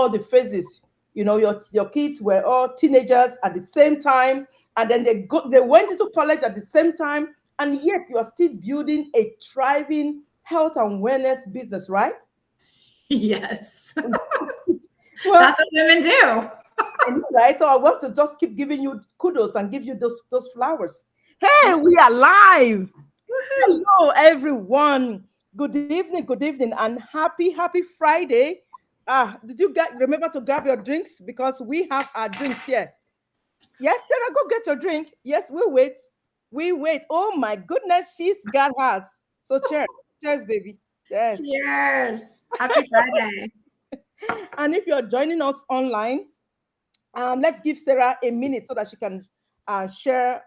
all the phases. Your kids were all teenagers at the same time, and then they went into college at the same time, and yet you are still building a thriving health and wellness business, right? Yes. Well, That's what women do. I know, right? So I want to just keep giving you kudos and give you those flowers. Hey, we are live. Woohoo. Hello, everyone. Good evening, and happy Friday. Did you remember to grab your drinks because we have our drinks here? Yes, Sarah, go get your drink. Yes, we'll wait. We wait. Oh my goodness, she's got hers. So cheers, baby. Cheers. Cheers. Happy Friday. And if you're joining us online, let's give Sarah a minute so that she can share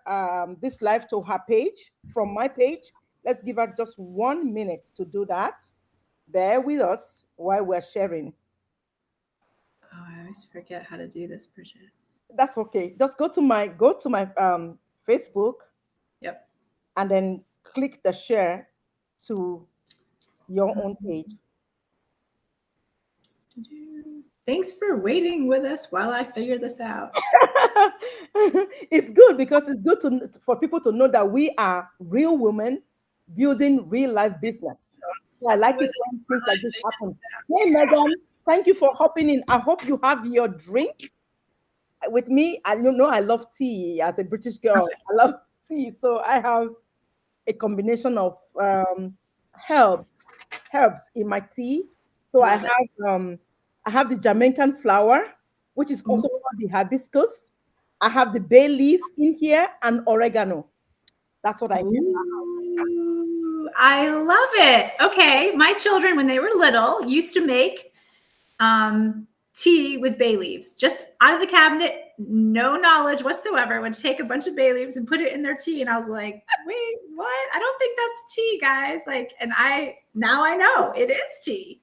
this live to her page from my page. Let's give her just 1 minute to do that. Bear with us while we're sharing. Oh, I always forget how to do this, Bridget. That's okay. Just go to my Facebook Yep. and then click the share to your own page. Thanks for waiting with us while I figure this out. It's good because it's good for people to know that we are real women building real life business. So I like it when things like this happen. Hey, Megan, thank you for hopping in. I hope you have your drink with me. I know I love tea as a British girl. I love tea, so I have a combination of herbs, herbs in my tea. So Love it. I have the Jamaican flower, which is Ooh, also called the hibiscus. I have the bay leaf in here and oregano. That's what I have. I love it. Okay. My children, when they were little, used to make tea with bay leaves, just out of the cabinet, no knowledge whatsoever. Would take a bunch of bay leaves and put it in their tea, and I was like, "Wait, what? I don't think that's tea, guys." Like, and now I know it is tea.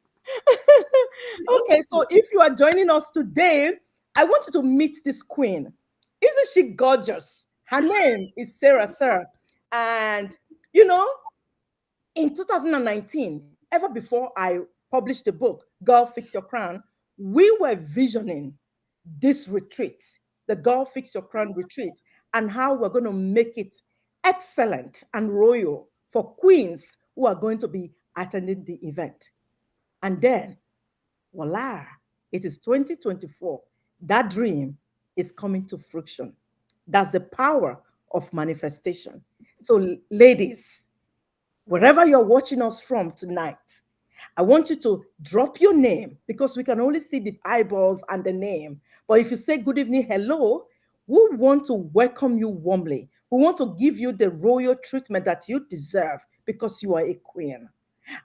Okay, so if you are joining us today, I want you to meet this queen. Isn't she gorgeous? Her name is Sarah Sir. And you know, in 2019, ever before I published the book, Girl Fix Your Crown, we were visioning this retreat, the Girl Fix Your Crown retreat, and how we're going to make it excellent and royal for queens who are going to be attending the event. And then, voila, it is 2024. That dream is coming to fruition. That's the power of manifestation. So, ladies, wherever you're watching us from tonight, I want you to drop your name because we can only see the eyeballs and the name. But if you say good evening, hello, we want to welcome you warmly. We want to give you the royal treatment that you deserve because you are a queen.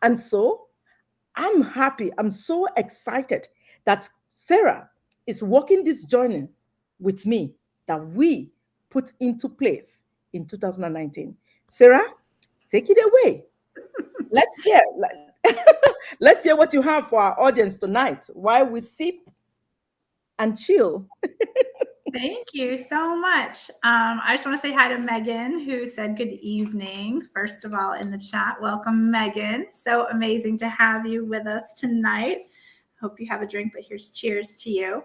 And so I'm happy. I'm so excited that Sarah is walking this journey with me that we put into place in 2019. Sarah, take it away. Let's hear. Let's hear what you have for our audience tonight while we sip and chill. Thank you so much. I just want to say hi to Megan, who said good evening, first of all, in the chat. Welcome, Megan. So amazing to have you with us tonight. Hope you have a drink, but here's cheers to you.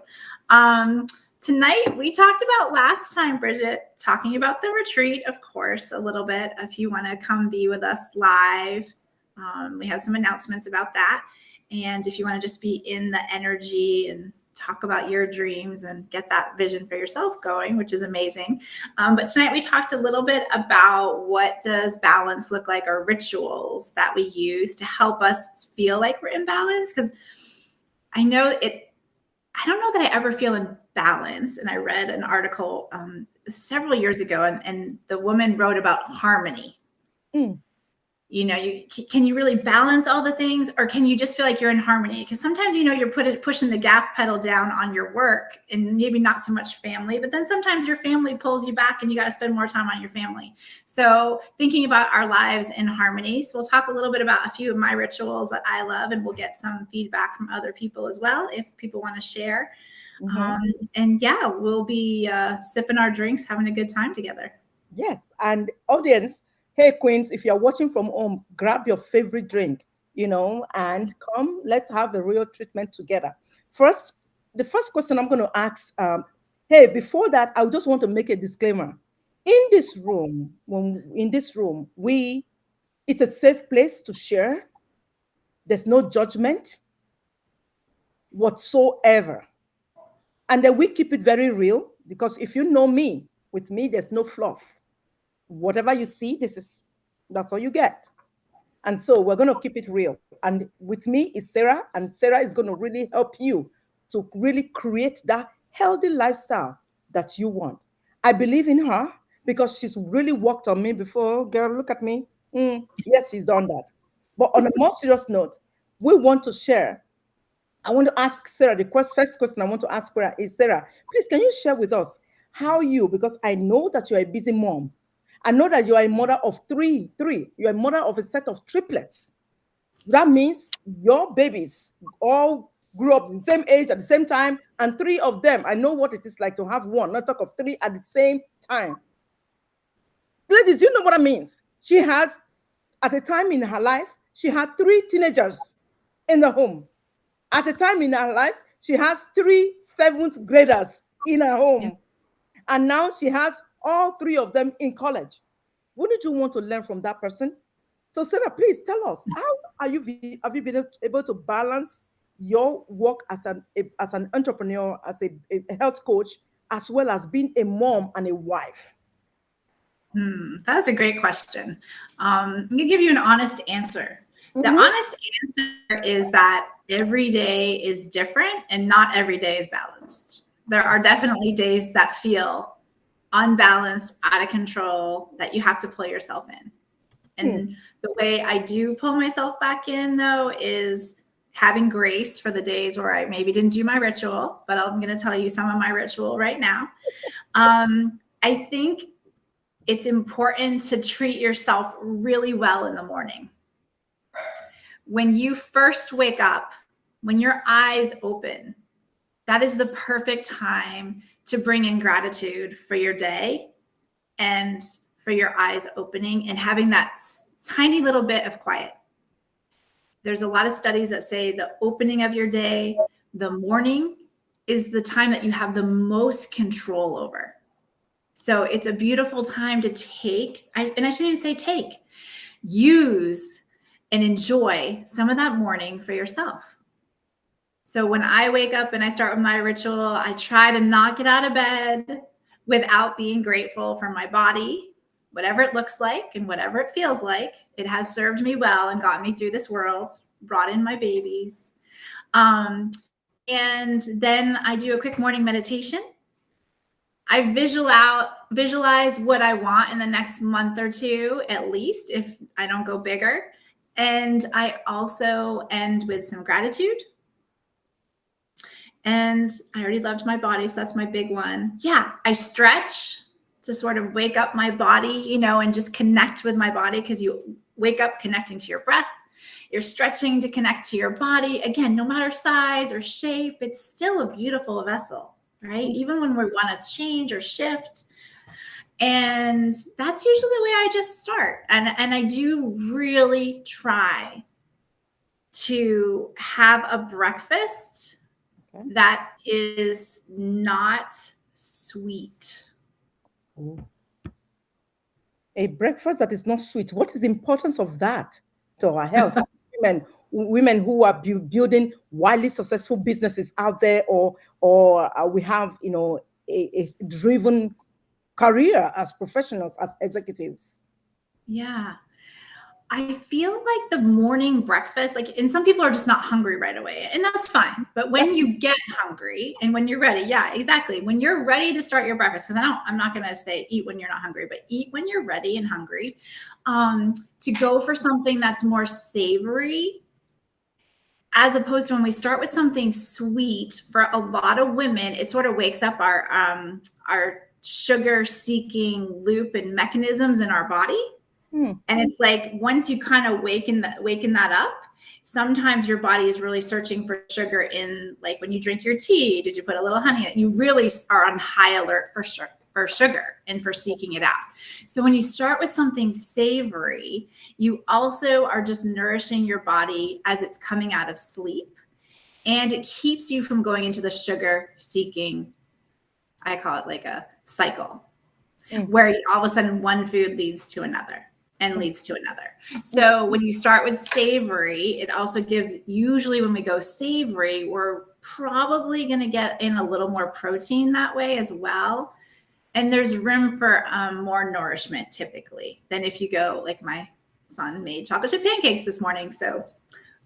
Tonight, we talked about last time, Bridget, talking about the retreat, of course, a little bit. If you want to come be with us live, we have some announcements about that. And if you want to just be in the energy and talk about your dreams and get that vision for yourself going, which is amazing. But tonight we talked a little bit about what does balance look like, or rituals that we use to help us feel like we're in balance. Because I know I don't know that I ever feel in balance. And I read an article several years ago, and the woman wrote about harmony. Mm. You know, can you really balance all the things, or can you just feel like you're in harmony? Because sometimes, you know, you're pushing the gas pedal down on your work and maybe not so much family, but then sometimes your family pulls you back and you got to spend more time on your family. So thinking about our lives in harmony. So we'll talk a little bit about a few of my rituals that I love, and we'll get some feedback from other people as well if people want to share. Mm-hmm. And yeah, we'll be sipping our drinks, having a good time together. Yes. And audience, hey, queens, if you're watching from home, grab your favorite drink, and come, let's have the real treatment together. First, the first question I'm going to ask, hey, before that, I just want to make a disclaimer. In this room, it's a safe place to share. There's no judgment whatsoever. And then we keep it very real because if you know me, with me, there's no fluff. Whatever you see, that's all you get. And so we're going to keep it real. And with me is Sarah, and Sarah is going to really help you to really create that healthy lifestyle that you want. I believe in her because she's really worked on me before. Girl, look at me. Yes, she's done that. But on a more serious note, we want to share. I want to ask Sarah, first question I want to ask Sarah is, Sarah, please, can you share with us how you, because I know that you're a busy mom. I know that you are a mother of three. You're a mother of a set of triplets. That means your babies all grew up in the same age at the same time, and three of them, I know what it is like to have one, not talk of three at the same time. Ladies, you know what that means. She has, at a time in her life, she had three teenagers in the home. At a time in her life, she has three seventh graders in her Yeah. home. And now she has all three of them in college. Wouldn't you want to learn from that person? So, Sarah, please tell us, how have you been able to balance your work as an entrepreneur, as a health coach, as well as being a mom and a wife? That's a great question. I'm going to give you an honest answer. The Mm-hmm. honest answer is that every day is different and not every day is balanced. There are definitely days that feel unbalanced, out of control, that you have to pull yourself in. Hmm. And the way I do pull myself back in, though, is having grace for the days where I maybe didn't do my ritual, but I'm going to tell you some of my ritual right now. I think it's important to treat yourself really well in the morning. When you first wake up, when your eyes open, that is the perfect time to bring in gratitude for your day and for your eyes opening and having that tiny little bit of quiet. There's a lot of studies that say the opening of your day, the morning, is the time that you have the most control over. So it's a beautiful time to and I shouldn't even say take, use and enjoy some of that morning for yourself. So when I wake up and I start with my ritual, I try to not get out of bed without being grateful for my body, whatever it looks like and whatever it feels like. It has served me well and got me through this world, brought in my babies. And then I do a quick morning meditation. I visualize what I want in the next month or two, at least, if I don't go bigger. And I also end with some gratitude. And I already loved my body, so that's my big one. Yeah, I stretch to sort of wake up my body, and just connect with my body, because you wake up connecting to your breath. You're stretching to connect to your body. Again, no matter size or shape, it's still a beautiful vessel, right? Even when we want to change or shift. And that's usually the way I just start. And I do really try to have a breakfast that is not sweet. Ooh. A breakfast that is not sweet. What is the importance of that to our health? Women who are building wildly successful businesses out there, or we have a driven career as professionals, as executives. Yeah. I feel like the morning breakfast, and some people are just not hungry right away, and that's fine. But when you get hungry and when you're ready, yeah, exactly. When you're ready to start your breakfast, because I'm not going to say eat when you're not hungry, but eat when you're ready and hungry, to go for something that's more savory, as opposed to when we start with something sweet. For a lot of women, it sort of wakes up our sugar seeking loop and mechanisms in our body. And it's like, once you kind of waken that up, sometimes your body is really searching for sugar in, like, when you drink your tea, did you put a little honey in it? You really are on high alert for sugar and for seeking it out. So when you start with something savory, you also are just nourishing your body as it's coming out of sleep. and it keeps you from going into the sugar seeking, I call it like a cycle, Mm, where all of a sudden one food leads to another and mm, leads to another. mm, So when you start with savory, it also gives, usually when we go savory, we're probably going to get in a little more protein that way as well. And there's room for more nourishment typically than if you go, like my son made chocolate chip pancakes this morning. So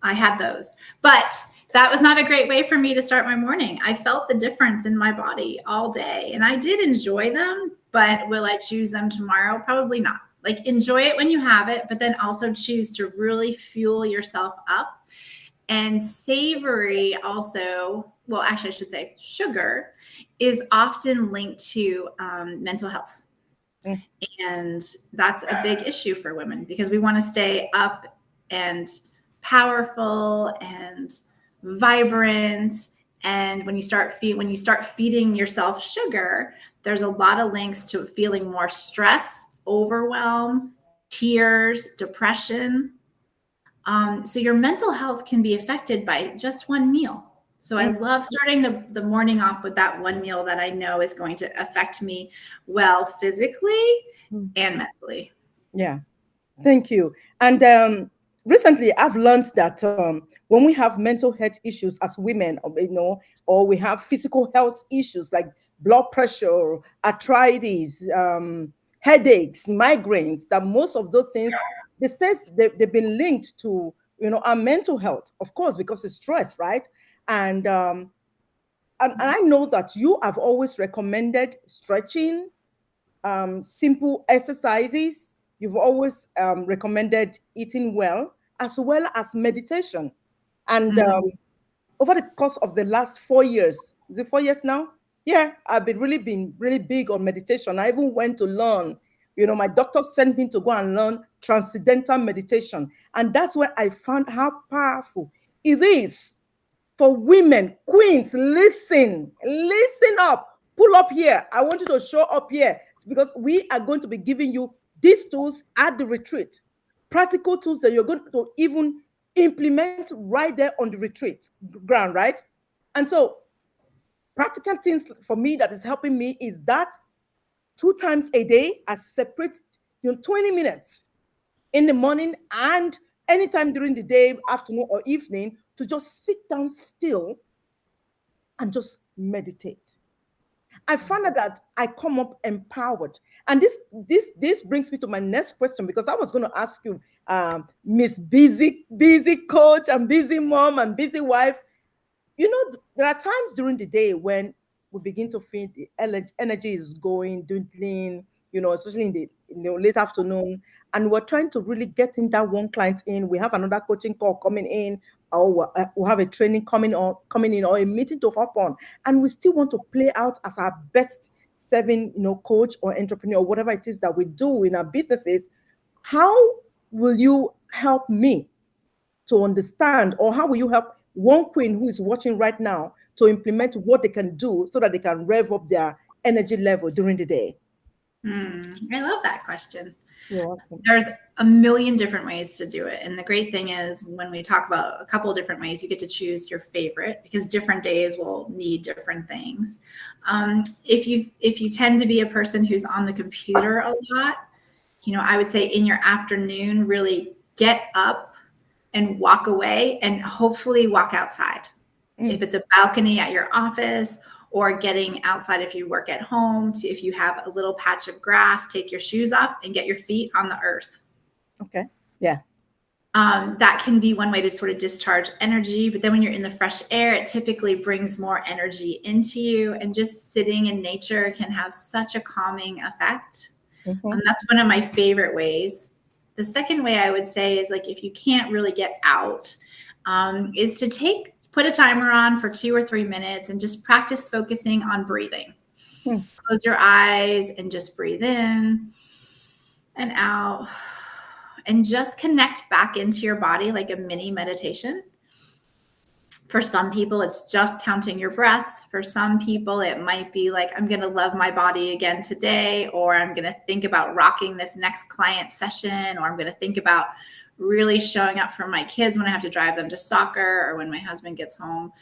I had those. But that was not a great way for me to start my morning. I felt the difference in my body all day and I did enjoy them, but will I choose them tomorrow? Probably not. Like enjoy it when you have it, but then also choose to really fuel yourself up. And savory also, well, actually, I should say sugar is often linked to mental health. mm, And that's a big issue for women because we want to stay up and powerful and vibrant. And when you start feeding yourself sugar, there's a lot of links to feeling more stress, overwhelm, tears, depression. So your mental health can be affected by just one meal. So I mm, love starting the morning off with that one meal that I know is going to affect me well physically mm. and mentally. Yeah. Thank you. And recently, I've learned that when we have mental health issues as women, or we have physical health issues like blood pressure, arthritis, headaches, migraines, that most of those things, they says they've been linked to our mental health, of course, because it's stress, right? And and I know that you have always recommended stretching, simple exercises. You've always recommended eating well as meditation. And Mhm. over the course of the last 4 years, is it 4 years now? Yeah, I've been really big on meditation. I even went to learn. My doctor sent me to go and learn transcendental meditation, and that's where I found how powerful it is for women. Queens, listen up, pull up here. I want you to show up here because we are going to be giving you these tools at the retreat, practical tools that you're going to even implement right there on the retreat ground, right? And so practical things for me that is helping me is that 2 times a day I separate 20 minutes in the morning and anytime during the day, afternoon or evening, to just sit down still and just meditate. I found out that I come up empowered, and this brings me to my next question, because I was going to ask you, Miss Busy Coach and busy mom and busy wife. There are times during the day when we begin to feel the energy is going dwindling, especially in the late afternoon, and we're trying to really get in that one client in. We have another coaching call coming in, or we have a training coming in, or a meeting to hop on, and we still want to play out as our best serving, coach or entrepreneur, whatever it is that we do in our businesses. How will you help me to understand, or how will you help one queen who is watching right now to implement what they can do so that they can rev up their energy level during the day? I love that question. You're welcome. There's a million different ways to do it. And the great thing is when we talk about a couple of different ways, you get to choose your favorite because different days will need different things. If you tend to be a person who's on the computer a lot, I would say in your afternoon, really get up and walk away and hopefully walk outside. If Mm, it's a balcony at your office or getting outside if you work at home, to if you have a little patch of grass, take your shoes off and get your feet on the earth. okay. Yeah. That can be one way to sort of discharge energy. But then when you're in the fresh air, it typically brings more energy into you. And just sitting in nature can have such a calming effect. Mm-hmm. That's one of my favorite ways. The second way I would say is like if you can't really get out, is to put a timer on for 2 or 3 minutes and just practice focusing on breathing. Mm, Close your eyes and just breathe in and out and just connect back into your body like a mini meditation. For some people, it's just counting your breaths. For some people, it might be like, I'm going to love my body again today, or I'm going to think about rocking this next client session, or I'm going to think about really showing up for my kids when I have to drive them to soccer, or when my husband gets home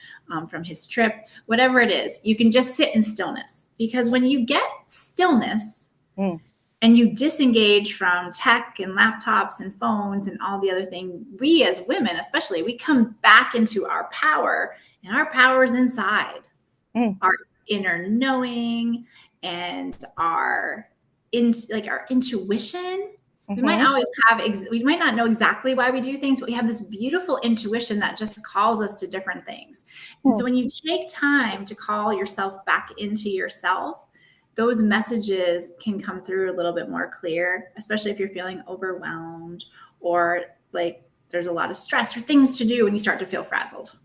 from his trip, whatever it is, you can just sit in stillness. Because when you get stillness, Mm. and you disengage from tech and laptops and phones and all the other things, we as women especially, we come back into our power, and our power is inside. Mm. Our inner knowing and our intuition. We might Mm-hmm. always have we might not know exactly why we do things, but we have this beautiful intuition that just calls us to different things. And so Mm. when you take time to call yourself back into yourself, those messages can come through a little bit more clear, especially if you're feeling overwhelmed, or like there's a lot of stress or things to do when you start to feel frazzled.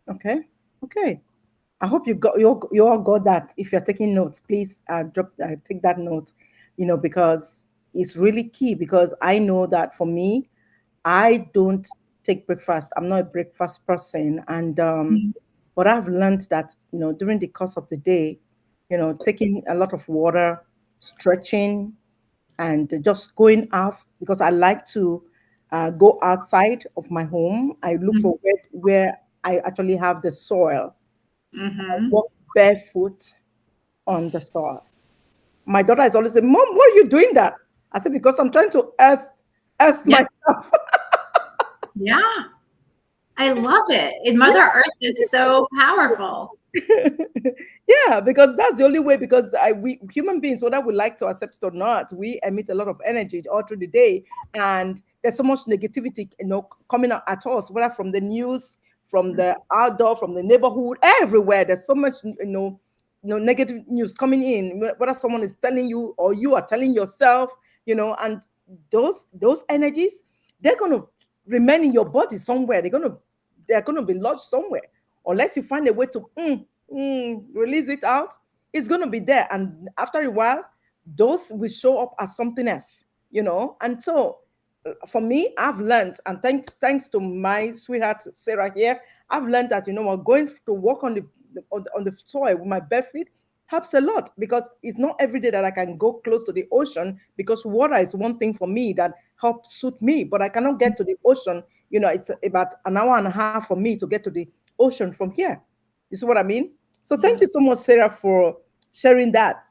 Okay. Okay. I hope you all got that. If you're taking notes, please take that note, because it's really key. Because I know that for me, I don't take breakfast. I'm not a breakfast person, and but I've learned that during the course of the day, taking a lot of water, stretching, and just going out, because I like to go outside of my home. I look for where I actually have the soil. Mm-hmm. Walk barefoot on the soil. My daughter is always saying, "Mom, why are you doing that?" I said, "Because I'm trying to earth Yep. myself." Yeah. I love it. And Mother Earth is so powerful. Yeah, because that's the only way. Because we human beings, whether we like to accept it or not, we emit a lot of energy all through the day, and there's so much negativity, coming out at us, whether from the news, from the outdoor, from the neighborhood, everywhere. There's so much, negative news coming in, whether someone is telling you or you are telling yourself, and those energies, they're gonna remain in your body somewhere. They're gonna be lodged somewhere, unless you find a way to release it out. It's going to be there, and after a while those will show up as something else. And so, for me, I've learned, and thanks to my sweetheart Sarah here, I've learned that, going to walk on the soil with my bare feet helps a lot, because it's not every day that I can go close to the ocean, because water is one thing for me that helps suit me, but I cannot get to the ocean. It's about an hour and a half for me to get to the ocean from here. You see what I mean? So thank Yeah, you so much, Sarah, for sharing that.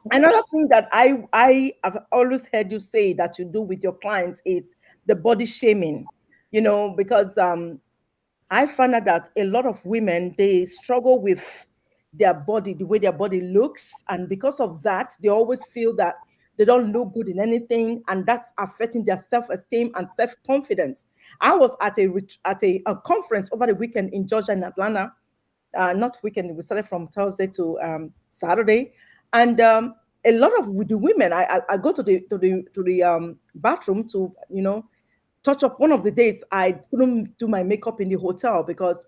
of Another course. thing that I have always heard you say that you do with your clients is the body shaming. Because I found out that a lot of women, they struggle with their body, the way their body looks, and because of that, they always feel that they don't look good in anything, and that's affecting their self-esteem and self-confidence. I was at a conference over the weekend in Georgia and Atlanta. Not weekend, we started from Thursday to Saturday, and a lot of the women, I go to the bathroom to touch up. One of the days I couldn't do my makeup in the hotel because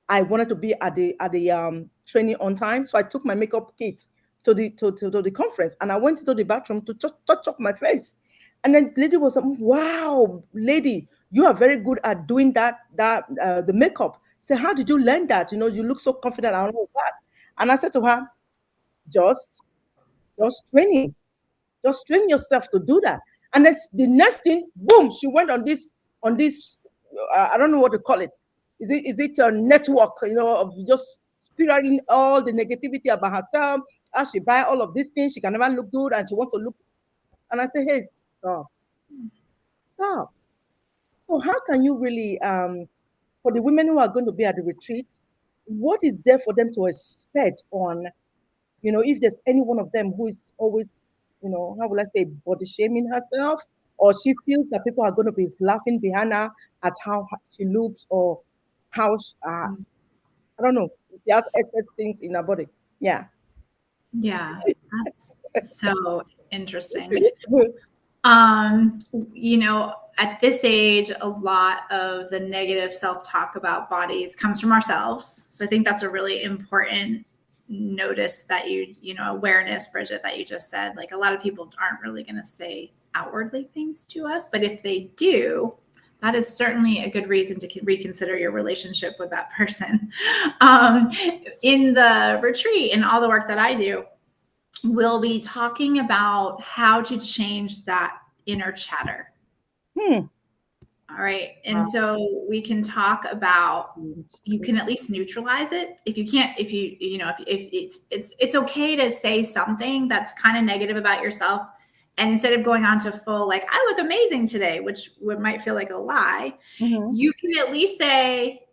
I wanted to be at the training on time. So I took my makeup kit to the conference, and I went into the bathroom to touch up my face. And then the lady was like, "Wow, lady, you are very good at doing the makeup." Say, "How did you learn that? You look so confident and all of that." And I said to her, "Just just training. Just train yourself to do that." And then the next thing, boom, she went on this. I don't know what to call it. Is it a network? Of just spiraling all the negativity about herself. How she buy all of these things, she can never look good, and she wants to look. And I say, "Hey, stop, stop." So how can you really, for the women who are going to be at the retreat, what is there for them to expect on, if there's any one of them who is always, how will I say, body shaming herself, or she feels that people are going to be laughing behind her at how she looks, or how, I don't know, if she has excess things in her body. Yeah. Yeah, that's so interesting. Um, at this age, a lot of the negative self-talk about bodies comes from ourselves. So I think that's a really important notice that awareness, Bridget, that you just said. Like, a lot of people aren't really going to say outwardly things to us, but if they do, that is certainly a good reason to reconsider your relationship with that person. Um, in the retreat and all the work that I do, we'll be talking about how to change that inner chatter. Hmm. All right. And Wow. so we can talk about, you can at least neutralize it. If you can't, if you know, if it's okay to say something that's kind of negative about yourself. And instead of going on to full, like, I look amazing today, which might feel like a lie, Mhm. you can at least say,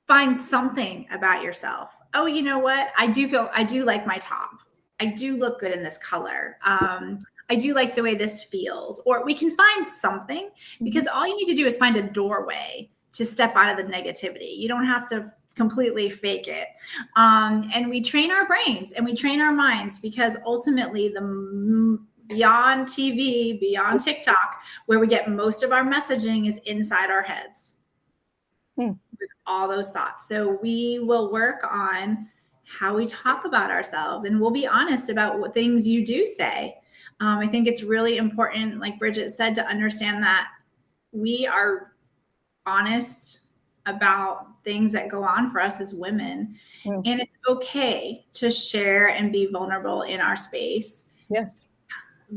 find something about yourself. Oh, you know what? I do like my top. I do look good in this color. I do like the way this feels. Or we can find something, Mhm. because all you need to do is find a doorway to step out of the negativity. You don't have to completely fake it. And we train our brains and we train our minds, because ultimately, beyond TV, beyond TikTok, where we get most of our messaging is inside our heads, Hmm. all those thoughts. So we will work on how we talk about ourselves, and we'll be honest about what things you do say. I think it's really important, like Bridget said, to understand that we are honest about things that go on for us as women. Hmm. And it's okay to share and be vulnerable in our space, Yes.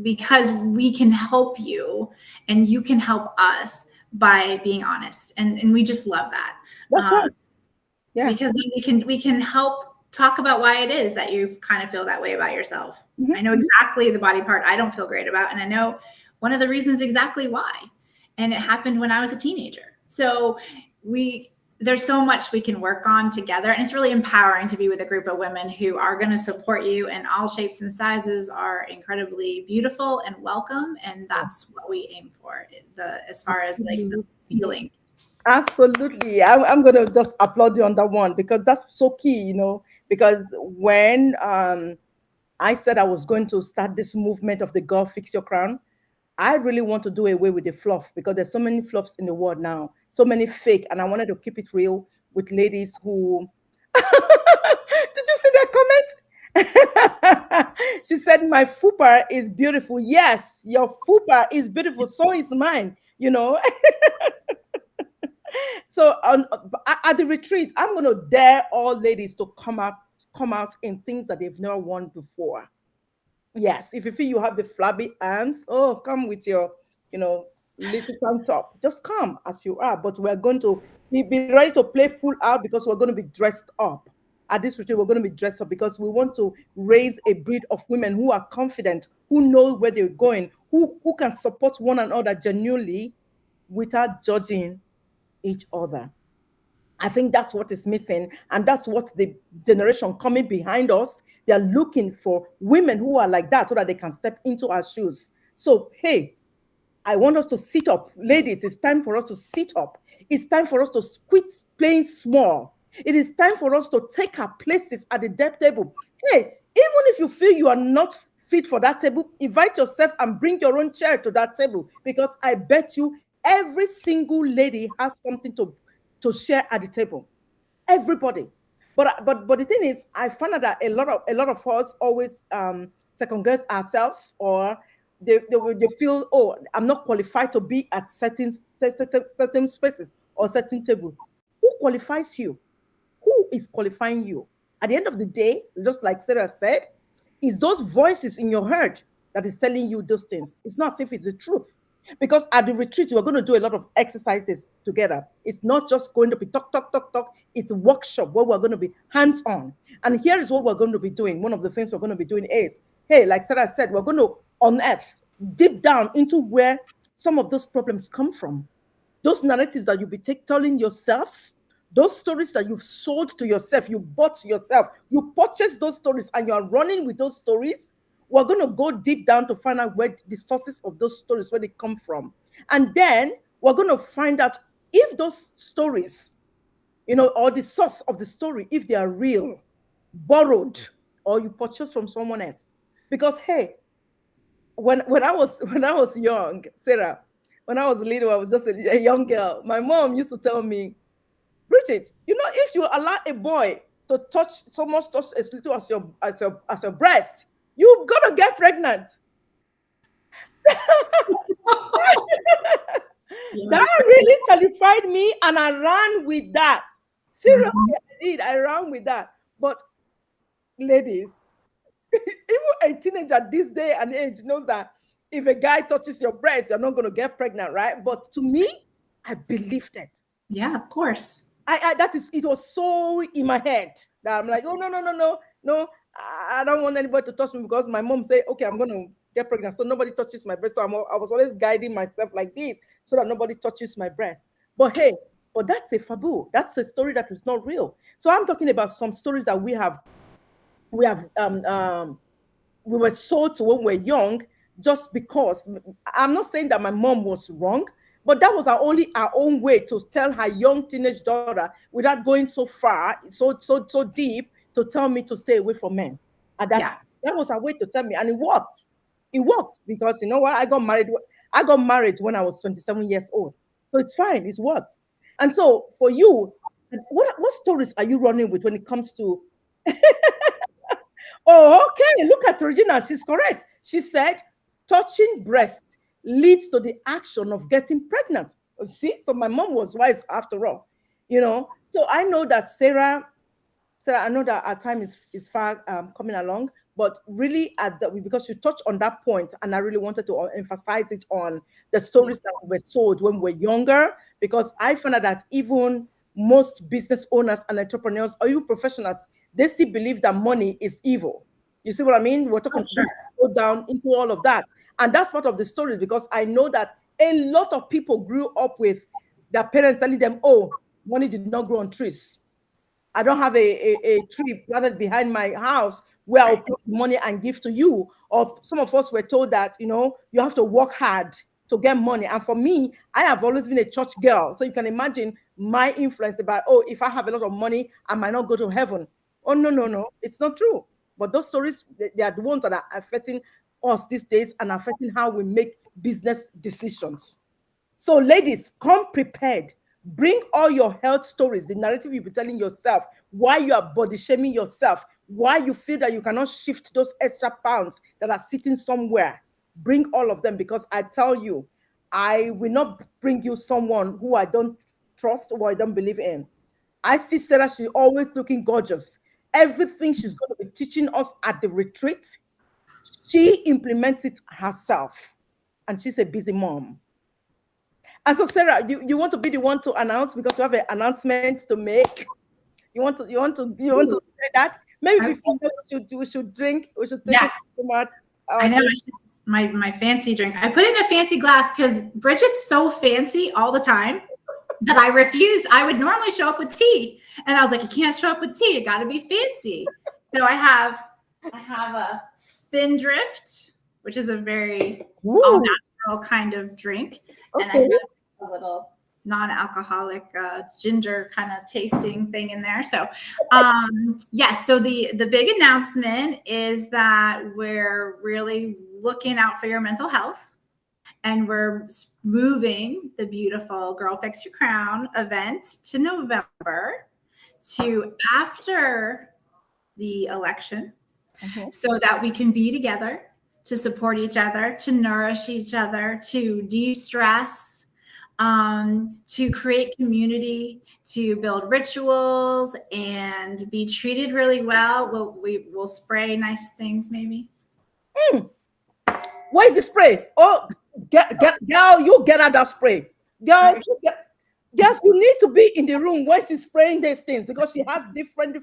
because we can help you and you can help us by being honest. And we just love that. That's Um, right. Yeah. because then we can help talk about why it is that you kind of feel that way about yourself. Mhm. I know exactly the body part I don't feel great about, and I know one of the reasons exactly why. And it happened when I was a teenager. So we there's so much we can work on together, and it's really empowering to be with a group of women who are going to support you, and all shapes and sizes are incredibly beautiful and welcome, and that's what we aim for, the as far as like the feeling. Absolutely. I'm going to just applaud you on that one because that's so key, you know, because when I said I was going to start this movement of the girl fix your crown, I really want to do away with the fluff because there's so many fluffs in the world now, so many fake, and I wanted to keep it real with ladies who. Did you see that comment? She said, "My fupa is beautiful." Yes, your fupa is beautiful. So is mine. You know. So at the retreat, I'm going to dare all ladies to come out in things that they've never worn before. Yes, if you feel you have the flabby arms, oh, come with your, you know, little tank top. Just come as you are. But we're going to be ready to play full out because we're going to be dressed up. At this retreat, we're going to be dressed up because we want to raise a breed of women who are confident, who know where they're going, who can support one another genuinely without judging each other. I think that's what is missing. And that's what the generation coming behind us, they're looking for women who are like that so that they can step into our shoes. So, hey, I want us to sit up. Ladies, it's time for us to sit up. It's time for us to quit playing small. It is time for us to take our places at the debt table. Hey, even if you feel you are not fit for that table, invite yourself and bring your own chair to that table because I bet you every single lady has something to share at the table. Everybody. But the thing is, I found out that a lot of us always second guess ourselves, or they feel, oh, I'm not qualified to be at certain spaces or certain table. Who qualifies you? Who is qualifying you? At the end of the day, just like Sarah said, it's those voices in your head that is telling you those things. It's not as if it's the truth. Because at the retreat, we're going to do a lot of exercises together. It's not just going to be talk, talk, talk, talk. It's a workshop where we're going to be hands on. And here is what we're going to be doing. One of the things we're going to be doing is, hey, like Sarah said, we're going to unearth deep down into where some of those problems come from. Those narratives that you'll be telling yourselves, those stories that you've sold to yourself, you bought to yourself, you purchased those stories and you're running with those stories. We're going to go deep down to find out where the sources of those stories, where they come from. And then we're going to find out if those stories, or the source of the story, if they are real, borrowed, or you purchased from someone else. Because hey, when I was when I was young, Sarah, when I was little, I was just a young girl. My mom used to tell me, Bridget, if you allow a boy to touch so much, touch as little as your breast, you're gonna get pregnant. That Yes. really terrified me, and I ran with that. Seriously, Mhm. I did. I ran with that. But ladies, even a teenager this day and age knows that if a guy touches your breast, you're not going to get pregnant, right? But to me, I believed it. Yeah, of course. I that is it was so in my head that I'm like, oh no, no, no, no, no. I don't want anybody to touch me because my mom said, okay, I'm gonna get pregnant. So nobody touches my breast. So I was always guiding myself like this so that nobody touches my breast. But hey, but that's a faboo. That's a story that is not real. So I'm talking about some stories that we have we were sold to when we were young just because I'm not saying that my mom was wrong, but that was our own way to tell her young teenage daughter without going so far, so deep to tell me to stay away from men. And Yeah. that was her way to tell me, and it worked. It worked because you know what? I got married when I was 27 years old. So it's fine, it's worked. And so for you, what stories are you running with when it comes to Oh, okay. Look at Regina. She's correct. She said, touching breast leads to the action of getting pregnant. You see, so my mom was wise after all, you know. So I know that Sarah, I know that our time is far coming along, but really because you touched on that point, and I really wanted to emphasize it on the Yeah. stories that were sold when we were younger, because I found out that even most business owners and entrepreneurs or even professionals, they still believe that money is evil. You see what I mean? We're Oh, talking sure. to go down into all of that, and that's part of the story because I know that a lot of people grew up with their parents telling them, "Oh, money did not grow on trees." I don't have a tree planted behind my house where I'll Right. put money and give to you. Or some of us were told that, you know, you have to work hard to get money. And for me, I have always been a church girl. So you can imagine my influence about, oh, if I have a lot of money, I might not go to heaven. Oh, no, no, no. It's not true. But those stories, they are the ones that are affecting us these days and affecting how we make business decisions. So, ladies, come prepared. Bring all your health stories, the narrative you'll be telling yourself, why you are body shaming yourself, why you feel that you cannot shift those extra pounds that are sitting somewhere. Bring all of them because I tell you, I will not bring you someone who I don't trust or I don't believe in. I see Sarah, she's always looking gorgeous. Everything she's going to be teaching us at the retreat, she implements it herself. And she's a busy mom. And so, Sarah, you want to be the one to announce because you have an announcement to make. You want to Ooh, say that maybe I, before that we should drink. We should take yeah, a smart I know. drink. My fancy drink. I put in a fancy glass because Bridget's so fancy all the time that I refused. I would normally show up with tea, and I was like, you can't show up with tea. It got to be fancy. So I have a Spindrift, which is a very all Woo! natural kind of drink, and I Okay. have a little non-alcoholic ginger kind of tasting thing in there. So yes, so the big announcement is that we're really looking out for your mental health, and we're moving the beautiful Girl Fix Your Crown event to November, to after the election, Mhm. so that we can be together, to support each other, to nourish each other, to de-stress, to create community, to build rituals, and be treated really well. We'll spray nice things, maybe. Mm. Where's the spray? Oh, girl, you get out that spray. Girls, Right. girls, you need to be in the room when she's spraying these things because she has different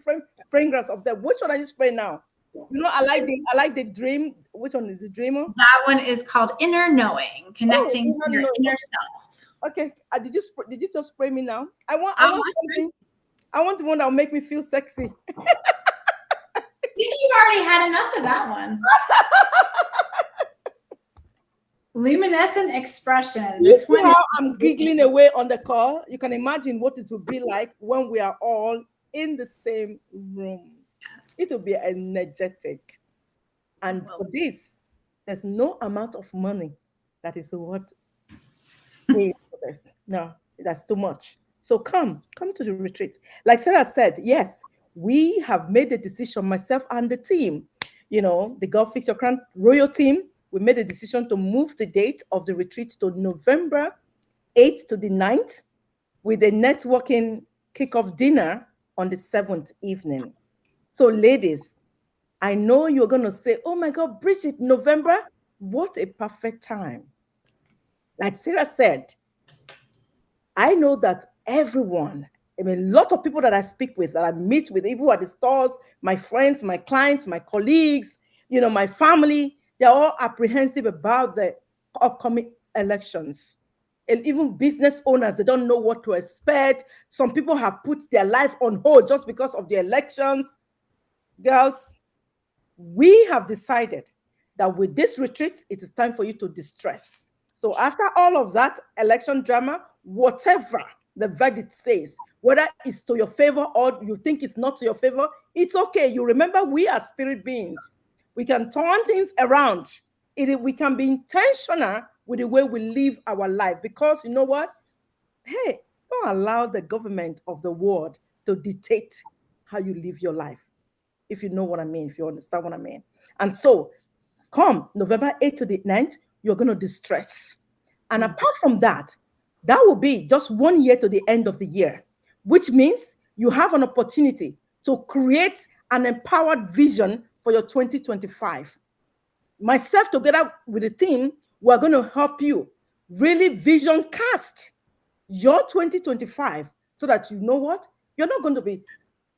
fragrance of them. Which one are you spraying now? You know, I like the dream. Which one is the dreamer? That one is called inner knowing, Oh, connecting to no, your no. inner self. Okay. Did you just spray me now? I Oh, want something. I want the one that will make me feel sexy. I think you've already had enough of that one. Luminescent expression. You This see one how is I'm giggling away on the call? You can imagine what it will be like when we are all in the same room. It yes. will be energetic. And Well, for this, there's no amount of money that is what pays for this. No, that's too much. So come to the retreat. Like Sarah said, yes, we have made a decision, myself and the team, the Girl Fix Your Crown Royal team. We made a decision to move the date of the retreat to November 8th to the 9th with a networking kickoff dinner on the 7th evening. So, ladies, I know you're going to say, oh my God, Bridget, November, what a perfect time. Like Sarah said, I know that everyone, I mean, a lot of people that I speak with, that I meet with, even at the stores, my friends, my clients, my colleagues, my family, they're all apprehensive about the upcoming elections. And even business owners, they don't know what to expect. Some people have put their life on hold just because of the elections. Girls, we have decided that with this retreat, it is time for you to distress. So after all of that election drama, whatever the verdict says, whether it's to your favor or you think it's not to your favor, it's okay. You remember, we are spirit beings. We can turn things around. We can be intentional with the way we live our life, because you know what? Hey, don't allow the government of the world to dictate how you live your life, if you know what I mean, if you understand what I mean. And so, come November 8th to the 9th, you're going to distress. And apart from that, that will be just 1 year to the end of the year, which means you have an opportunity to create an empowered vision for your 2025. Myself, together with the team, we're going to help you really vision cast your 2025, so that you know what? You're not going to be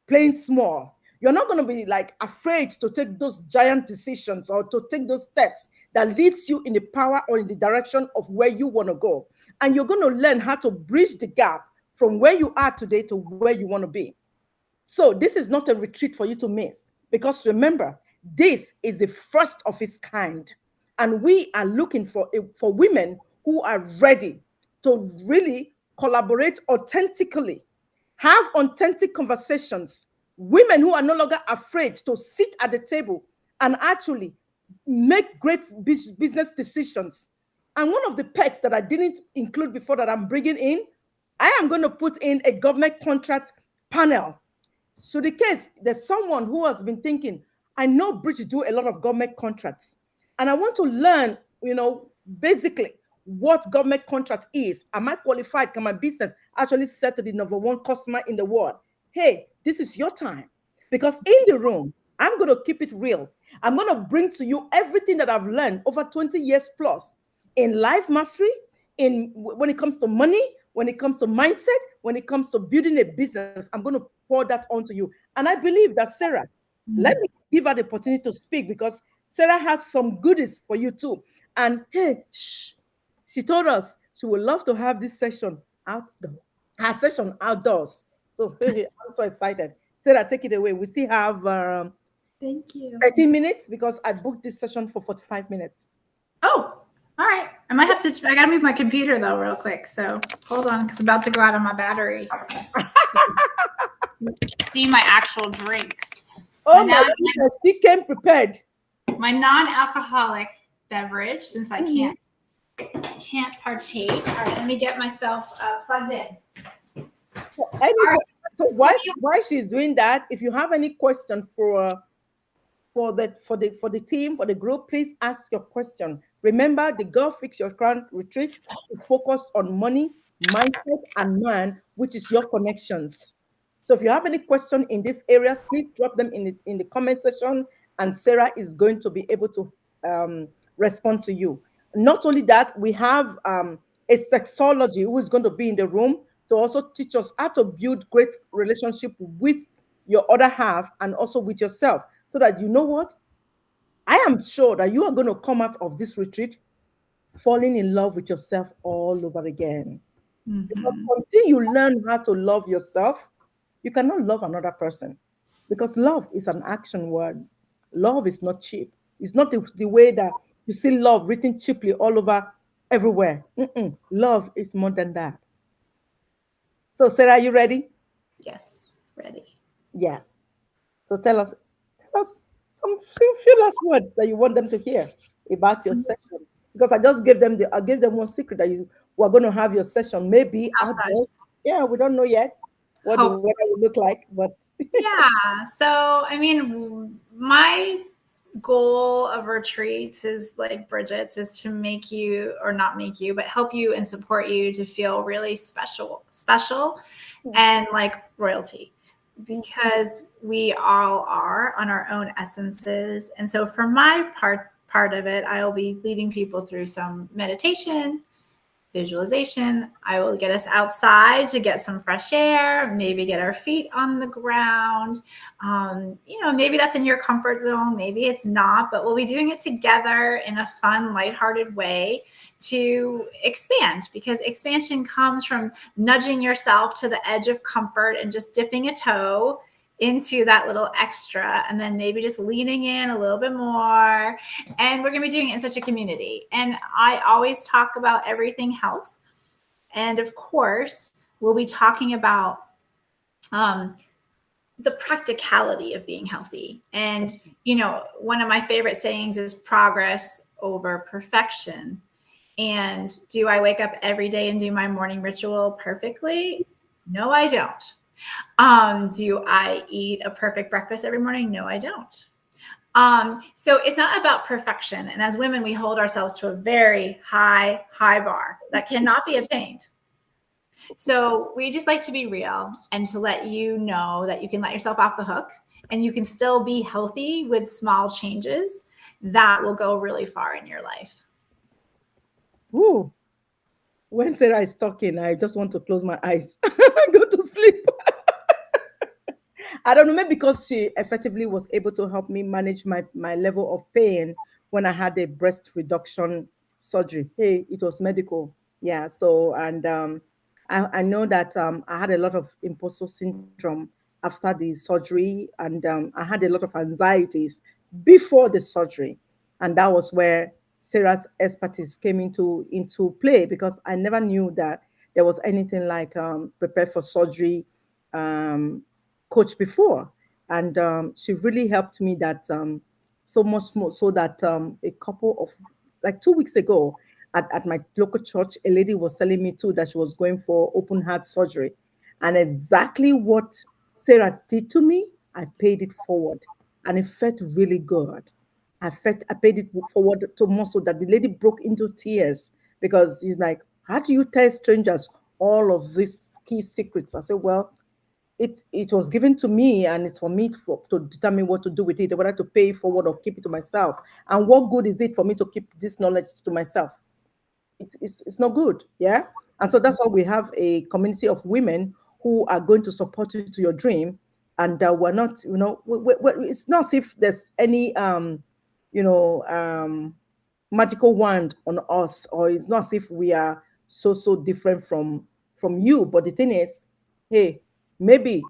playing small. You're not going to be like afraid to take those giant decisions or to take those steps that leads you in the power or in the direction of where you want to go. And you're going to learn how to bridge the gap from where you are today to where you want to be. So this is not a retreat for you to miss, because remember, this is the first of its kind. And we are looking for women who are ready to really collaborate authentically, have authentic conversations, women who are no longer afraid to sit at the table and actually make great business decisions. And one of the perks that I didn't include before that I'm bringing in, I am going to put in a government contract panel. So the case there's someone who has been thinking, I know Bridge do a lot of government contracts, and I want to learn, basically what government contract is. Am I qualified? Can my business actually sell to the number one customer in the world? Hey, this is your time, because in the room, I'm going to keep it real. I'm going to bring to you everything that I've learned over 20 years plus in life mastery, in when it comes to money, when it comes to mindset, when it comes to building a business. I'm going to pour that onto you. And I believe that Sarah, let me give her the opportunity to speak, because Sarah has some goodies for you too. And hey, shh, she told us she would love to have this session outdoor, her session outdoors. So hey, I'm so excited. Sarah, take it away. We still have Thank you. 13 minutes, because I booked this session for 45 minutes. Oh, all right. I might have to, I got to move my computer though, real quick. So hold on, because I'm about to go out on my battery. See my actual drinks. Oh my goodness, she came prepared. My non-alcoholic beverage, since I can't partake. All right, let me get myself plugged in. So why she's doing that? If you have any question for the team, for the group, please ask your question. Remember, the Girl Fix Your Crown retreat is focused on money, mindset, and man, which is your connections. So if you have any question in these areas, please drop them in the comment section, and Sarah is going to be able to respond to you. Not only that, we have a sexology who is going to be in the room to also teach us how to build great relationship with your other half and also with yourself, so that you know what? I am sure that you are going to come out of this retreat falling in love with yourself all over again. Because until you learn how to love yourself, you cannot love another person. Because love is an action word. Love is not cheap. It's not the way that you see love written cheaply all over everywhere. Love is more than that. So, Sarah, are you ready? Yes, ready. Yes. So tell us some few last words that you want them to hear about your session. Because I gave them one secret that you were going to have your session maybe Outside. outdoors. Yeah, we don't know yet what the Hope. weather will look like, but Yeah. So, I mean, my goal of retreats is like Bridget's is to make you, or not make you, but help you and support you to feel really special and like royalty, because we all are on our own essences. And so for my part of it, I'll be leading people through some meditation, visualization. I will get us outside to get some fresh air, maybe get our feet on the ground. Maybe that's in your comfort zone, maybe it's not, but we'll be doing it together in a fun, lighthearted way to expand, because expansion comes from nudging yourself to the edge of comfort and just dipping a toe into that little extra, and then maybe just leaning in a little bit more. And we're going to be doing it in such a community. And I always talk about everything health. And of course, we'll be talking about um, the practicality of being healthy. And, one of my favorite sayings is progress over perfection. And do I wake up every day and do my morning ritual perfectly? No, I don't. Do I eat a perfect breakfast every morning? No, I don't. So it's not about perfection. And as women, we hold ourselves to a very high bar that cannot be obtained. So we just like to be real and to let you know that you can let yourself off the hook and you can still be healthy with small changes that will go really far in your life. Ooh, when Sarah is talking, I just want to close my eyes, go to sleep. I don't know, maybe because she effectively was able to help me manage my level of pain when I had a breast reduction surgery. Hey, it was medical. Yeah. So, and I know that I had a lot of imposter syndrome after the surgery, and I had a lot of anxieties before the surgery. And that was where Sarah's expertise came into play, because I never knew that there was anything like prepare for surgery um, coach before, and she really helped me that so much more, so that a couple of like 2 weeks ago at my local church, a lady was telling me too that she was going for open heart surgery, and exactly what Sarah did to me, I paid it forward, and it felt really good. I paid it forward so much so that the lady broke into tears, because you're like, how do you tell strangers all of these key secrets? I said, well, it was given to me, and it's for me to determine what to do with it, whether to pay it forward or keep it to myself. And what good is it for me to keep this knowledge to myself? It's not good. Yeah. And so that's why we have a community of women who are going to support you to your dream. And we're not, it's not as if there's any you know magical wand on us, or it's not as if we are so different from you. But the thing is, hey, maybe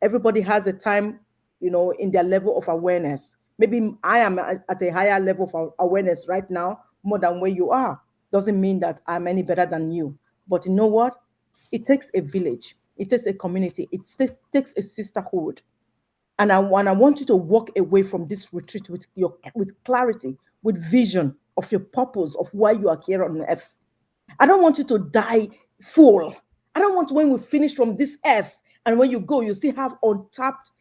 everybody has a time, in their level of awareness. Maybe I am at a higher level of awareness right now, more than where you are. Doesn't mean that I'm any better than you. But you know what? It takes a village, it takes a community, takes a sisterhood. And I want you to walk away from this retreat with clarity, with vision of your purpose, of why you are here on earth. I don't want you to die full. I don't want, when we finish from this earth and when you go, you still have untapped,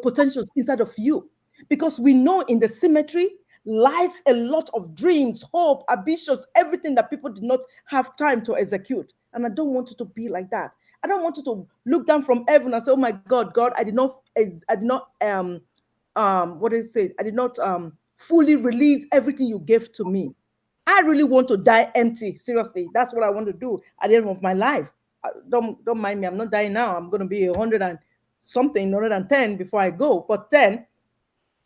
potentials inside of you. Because we know in the cemetery lies a lot of dreams, hope, ambitions, everything that people did not have time to execute. And I don't want you to be like that. I don't want you to look down from heaven and say, "Oh my God, God, I did not, what did it say? I did not fully release everything you gave to me." I really want to die empty. Seriously, that's what I want to do at the end of my life. Don't mind me. I'm not dying now. I'm going to be 100 and something, 110 before I go. But then,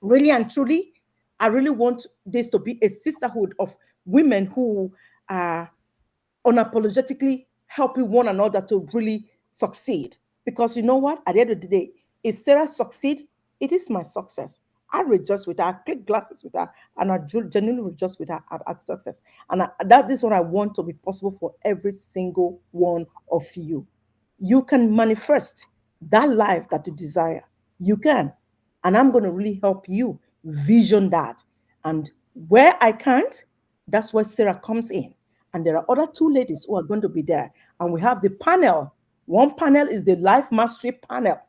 really and truly, I really want this to be a sisterhood of women who are unapologetically helping one another to really succeed. Because you know what? At the end of the day, if Sarah succeed, it is my success. I rejoice with her, I click glasses with her, and I genuinely rejoice with her at success. And that is what I want to be possible for every single one of you. You can manifest that life that you desire. You can. And I'm going to really help you vision that. And where I can't, that's where Sarah comes in. And there are other two ladies who are going to be there. And we have the panel. One panel is the life mastery panel.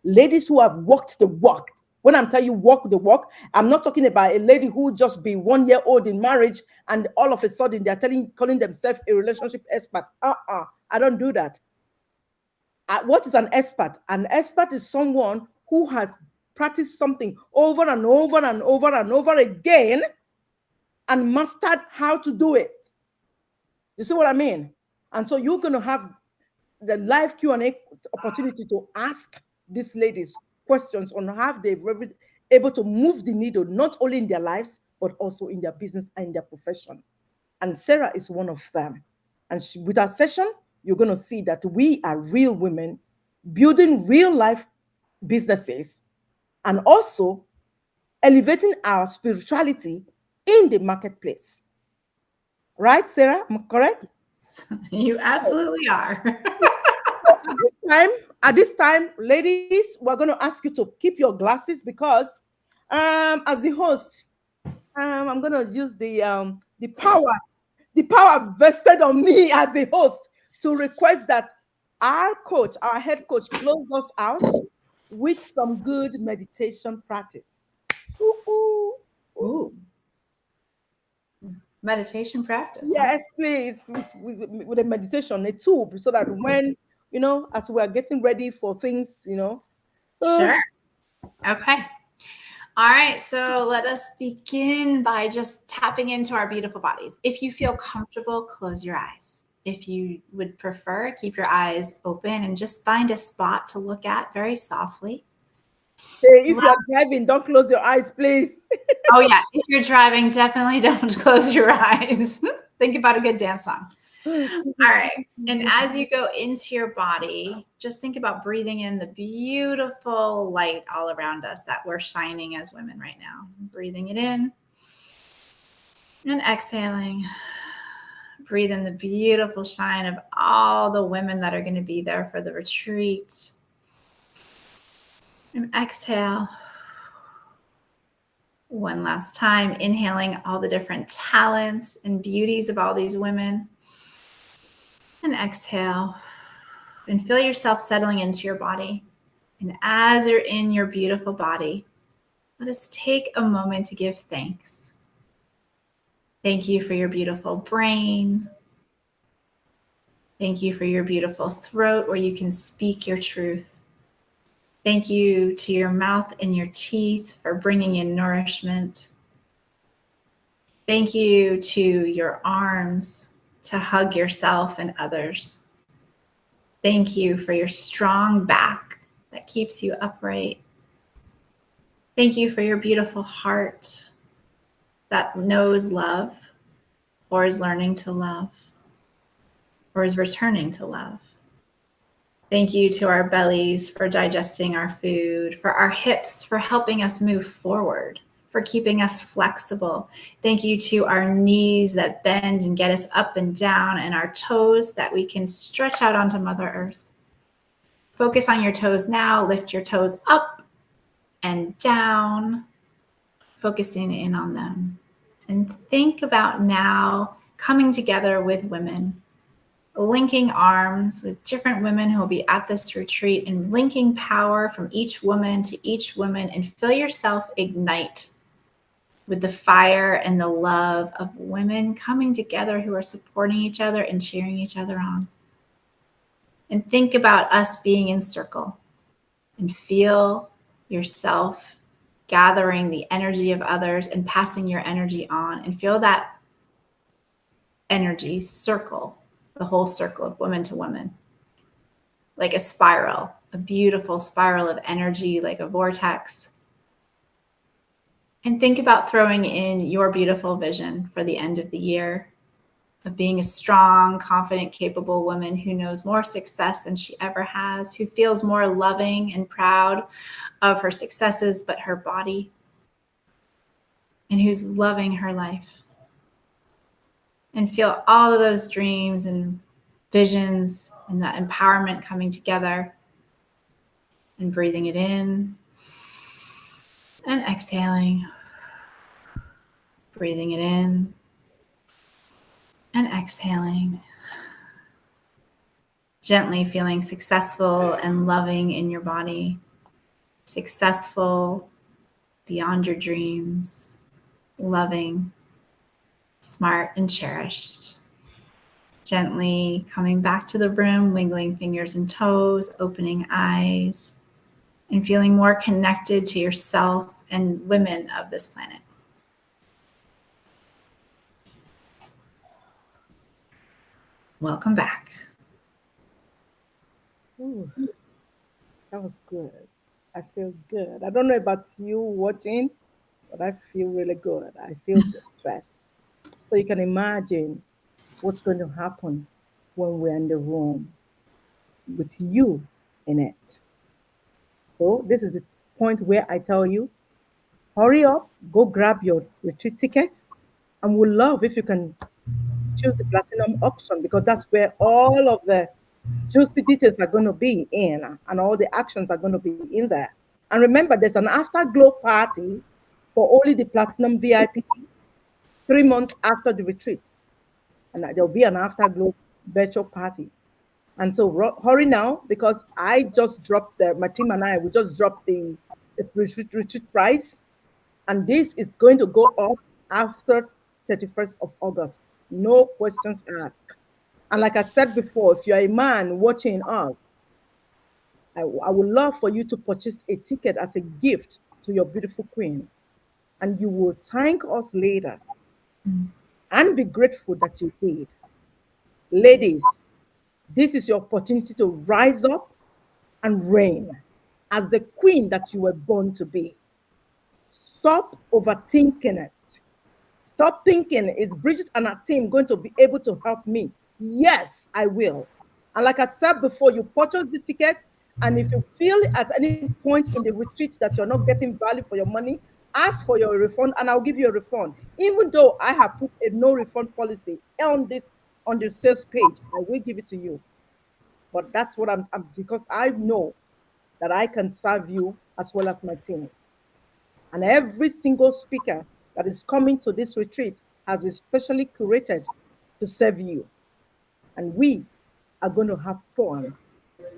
Ladies who have walked the walk. When I'm telling you walk the walk, I'm not talking about a lady who just be 1 year old in marriage and all of a sudden they're calling themselves a relationship expert. I don't do that. What is an expert? An expert is someone who has practiced something over and over and over and over again and mastered how to do it. You see what I mean? And so you're going to have the live Q&A opportunity to ask these ladies questions on how they've able to move the needle, not only in their lives, but also in their business and in their profession. And Sarah is one of them. And with our session, you're going to see that we are real women building real life businesses and also elevating our spirituality in the marketplace. Right, Sarah? Am I correct? You absolutely are. So at this time, ladies, we're going to ask you to keep your glasses because, as the host, I'm going to use the power vested on me as a host to request that our coach, our head coach, close us out with some good meditation practice. Ooh, ooh, ooh. Ooh, meditation practice, huh? Yes, please, with a meditation, a tool, so that when, as we are getting ready for things, uh, Sure. Okay. All right, so let us begin by just tapping into our beautiful bodies. If you feel comfortable, close your eyes. If you would prefer, keep your eyes open and just find a spot to look at very softly. hey, if you are driving, don't close your eyes, please. Oh, yeah, if you're driving, definitely don't close your eyes. Think about a good dance song. All right. And as you go into your body, just think about breathing in the beautiful light all around us that we're shining as women right now. Breathing it in and exhaling. Breathe in the beautiful shine of all the women that are going to be there for the retreat. And exhale. One last time, inhaling all the different talents and beauties of all these women. And exhale. And feel yourself settling into your body. And as you're in your beautiful body, let us take a moment to give thanks. Thank you for your beautiful brain. Thank you for your beautiful throat where you can speak your truth. Thank you to your mouth and your teeth for bringing in nourishment. Thank you to your arms to hug yourself and others. Thank you for your strong back that keeps you upright. Thank you for your beautiful heart that knows love or is learning to love or is returning to love. Thank you to our bellies for digesting our food, for our hips for helping us move forward, for keeping us flexible. Thank you to our knees that bend and get us up and down, and our toes that we can stretch out onto Mother Earth. Focus on your toes now. Lift your toes up and down, focusing in on them. And think about now coming together with women, linking arms with different women who will be at this retreat, and linking power from each woman to each woman, and feel yourself ignite with the fire and the love of women coming together who are supporting each other and cheering each other on. And think about us being in circle, and feel yourself gathering the energy of others and passing your energy on, and feel that energy circle the whole circle of woman to woman, like a spiral, a beautiful spiral of energy, like a vortex. And think about throwing in your beautiful vision for the end of the year of being a strong, confident, capable woman who knows more success than she ever has, who feels more loving and proud of her successes, but her body, and who's loving her life. And feel all of those dreams and visions and that empowerment coming together, and breathing it in and exhaling, breathing it in and exhaling, gently feeling successful and loving in your body, successful beyond your dreams, loving, smart, and cherished. Gently coming back to the room, wiggling fingers and toes, opening eyes, and feeling more connected to yourself and women of this planet. Welcome back. Ooh, that was good. I feel good. I don't know about you watching, but I feel really good. I feel stressed. So you can imagine what's going to happen when we're in the room with you in it. So this is the point where I tell you, hurry up, go grab your retreat ticket, and we'll love if you can choose the platinum option because that's where all of the juicy details are going to be in and all the actions are going to be in there. And remember, there's an afterglow party for only the platinum VIP 3 months after the retreat. And there'll be an afterglow virtual party. And so hurry now because I just dropped my team and I, we just dropped the retreat price. And this is going to go up after 31st of August. No questions asked. And like I said before, if you're a man watching us, I would love for you to purchase a ticket as a gift to your beautiful queen. And you will thank us later and be grateful that you did. Ladies, this is your opportunity to rise up and reign as the queen that you were born to be. Stop overthinking it. Stop thinking, is Bridget and her team going to be able to help me? Yes, I will. And like I said before, you purchase the ticket, and if you feel at any point in the retreat that you're not getting value for your money, ask for your refund, and I'll give you a refund. Even though I have put a no refund policy on the sales page, I will give it to you. But that's what I'm because I know that I can serve you as well as my team. And every single speaker that is coming to this retreat has been specially curated to serve you. And we are going to have fun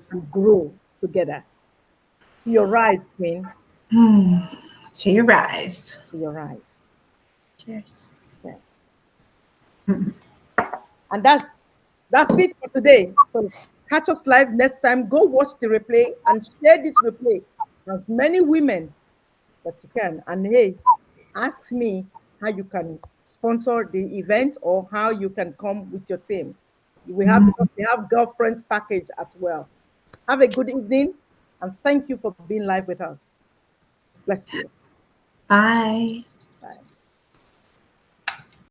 and grow together. To your rise, Queen. To your rise. To your rise. Cheers. Yes. And that's it for today. So catch us live next time. Go watch the replay and share this replay to as many women that you can. And hey, ask me how you can sponsor the event or how you can come with your team. We have because we have girlfriends package as well. Have a good evening and thank you for being live with us. Bless you. Bye.